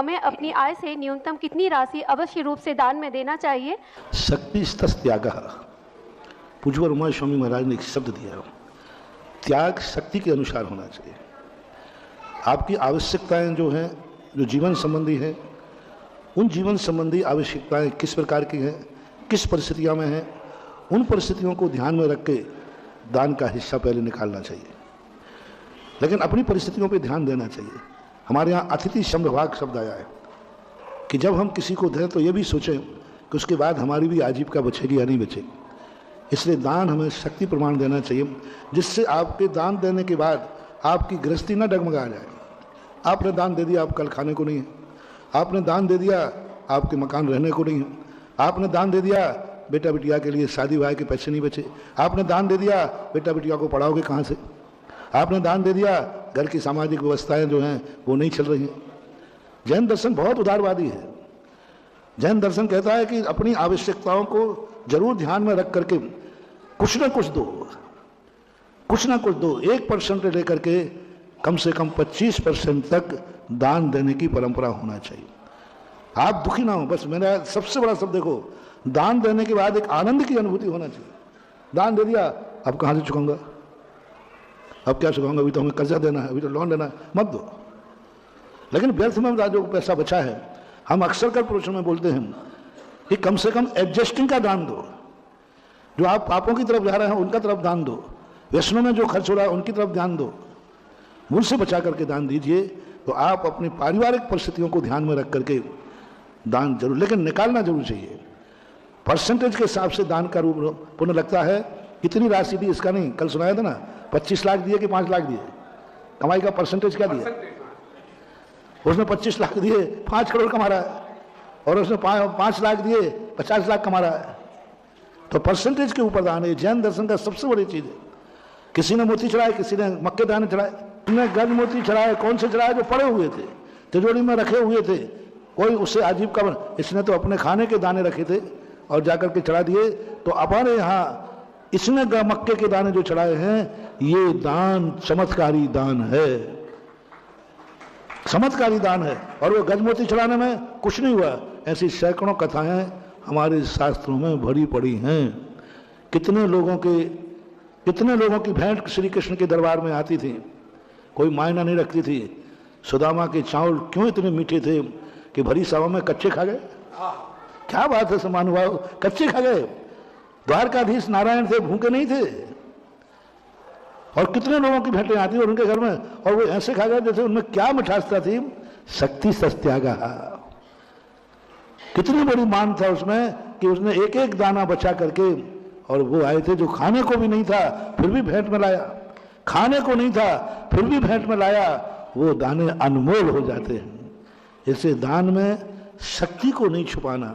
हमें अपनी आय से न्यूनतम कितनी राशि अवश्य रूप से दान में देना चाहिए? शक्ति त्यागः, पूज्य उमा स्वामी महाराज ने एक शब्द दिया, त्याग शक्ति के अनुसार होना चाहिए। आपकी आवश्यकताएं जो हैं, जो जीवन संबंधी हैं, उन जीवन संबंधी आवश्यकताएं किस प्रकार की हैं, किस परिस्थितियों में हैं, उन परिस्थितियों को ध्यान में रख के दान का हिस्सा पहले निकालना चाहिए। लेकिन अपनी परिस्थितियों पे ध्यान देना चाहिए। हमारे यहाँ अतिथि संभवाग शब्द आया है कि जब हम किसी को दें तो ये भी सोचें कि उसके बाद हमारी भी आजीविका बचेगी या नहीं बचेगी। इसलिए दान हमें शक्ति प्रमाण देना चाहिए, जिससे आपके दान देने के बाद आपकी गृहस्थी न डगमगा जाए। आपने दान दे दिया, आप कल खाने को नहीं है। आपने दान दे दिया, आपके मकान रहने को नहीं है। आपने दान दे दिया, बेटा बिटिया के लिए शादी ब्याह के पैसे नहीं बचे। आपने दान दे दिया, बेटा बिटिया को पढ़ाओगे कहाँ से। आपने दान दे दिया, घर की सामाजिक व्यवस्थाएं जो हैं वो नहीं चल रही हैं। जैन दर्शन बहुत उदारवादी है। जैन दर्शन कहता है कि अपनी आवश्यकताओं को जरूर ध्यान में रख करके कुछ ना कुछ दो, कुछ ना कुछ दो। 1% लेकर के कम से कम 25% तक दान देने की परंपरा होना चाहिए। आप दुखी ना हो, बस मेरा सबसे बड़ा शब्द देखो, दान देने के बाद एक आनंद की अनुभूति होना चाहिए। दान दे दिया, अब कहाँ से चुकाऊंगा, अब क्या चुकाऊंगा, अभी तो हमें कर्जा देना है, अभी तो लोन लेना है, मत दो। लेकिन व्यर्थ में जो पैसा बचा है, हम अक्सर कर पुरुषों में बोलते हैं कि कम से कम एडजस्टिंग का दान दो। जो आप पापों की तरफ जा रहे हैं उनका तरफ दान दो, व्यसनों में जो खर्च हो रहा है उनकी तरफ ध्यान दो, मुझसे बचा करके दान दीजिए। तो आप अपनी पारिवारिक परिस्थितियों को ध्यान में रख करके दान जरूर, लेकिन निकालना जरूर चाहिए। परसेंटेज के हिसाब से दान का रूप पुण्य लगता है। कितनी राशि दी इसका नहीं, कल सुनाया था ना, 25 लाख दिए कि 5 लाख दिए, कमाई का परसेंटेज क्या दिया। उसने 25 लाख दिए, 5 करोड़ कमा रहा है, और उसने 5 लाख दिए, 50 लाख कमा रहा है। तो परसेंटेज के ऊपर दान है। जैन दर्शन का सबसे बड़ी चीज है। किसी ने मोती चढ़ाए, किसी ने मक्के दाने चढ़ाए, तुमने गज मोती चढ़ाए, कौन से चढ़ाए, जो पड़े हुए थे, तिजोरी में रखे हुए थे, कोई उससे आजीविका बन। इसने तो अपने खाने के दाने रखे थे और जाकर के चढ़ा दिए। तो हमारे यहाँ इसने मक्के के दाने जो चढ़ाए हैं, ये दान चमत्कारी दान है, चमत्कारी दान है। और वो गजमोती चढ़ाने में कुछ नहीं हुआ। ऐसी सैकड़ों कथाएं हमारे शास्त्रों में भरी पड़ी हैं। कितने लोगों की भेंट श्री कृष्ण के दरबार में आती थी, कोई मायना नहीं रखती थी। सुदामा के चावल क्यों इतने मीठे थे कि भरी सभा में कच्चे खा गए। क्या बात है समानुभाव, कच्चे खा गए। द्वारकाधीश नारायण थे, भूखे नहीं थे। और कितने लोगों की भेंटें आती और उनके घर में, और वो ऐसे खा गए जैसे उनमें क्या मिठासता थी। शक्ति त्यागः, कितनी बड़ी मान था उसमें कि उसने एक एक दाना बचा करके, और वो आए थे जो खाने को भी नहीं था फिर भी भेंट में लाया, खाने को नहीं था फिर भी भेंट में लाया। वो दाने अनमोल हो जाते हैं। इससे दान में शक्ति को नहीं छुपाना।